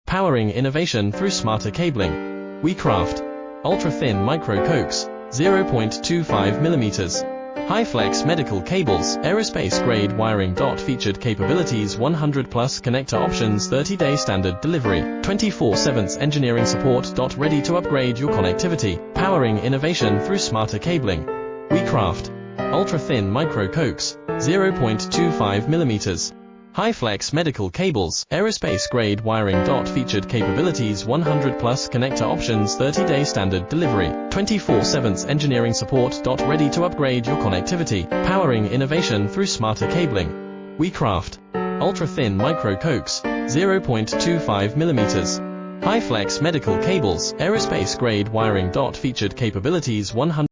powering innovation through smarter cabling. We craft ultra-thin micro-coax, 0.25 millimeters. High-flex medical cables, aerospace-grade wiring. Featured capabilities 100 plus connector options, 30-day standard delivery, 24/7 engineering support. Ready to upgrade your connectivity, powering innovation through smarter cabling. We craft ultra-thin micro-coax, 0.25 millimeters. High-flex medical cables, aerospace-grade wiring. Featured capabilities 100 plus connector options, 30-day standard delivery, 24/7 engineering support. Ready to upgrade your connectivity, powering innovation through smarter cabling. We craft ultra-thin micro-coax, 0.25 millimeters. High-flex medical cables, aerospace-grade wiring. Featured capabilities 100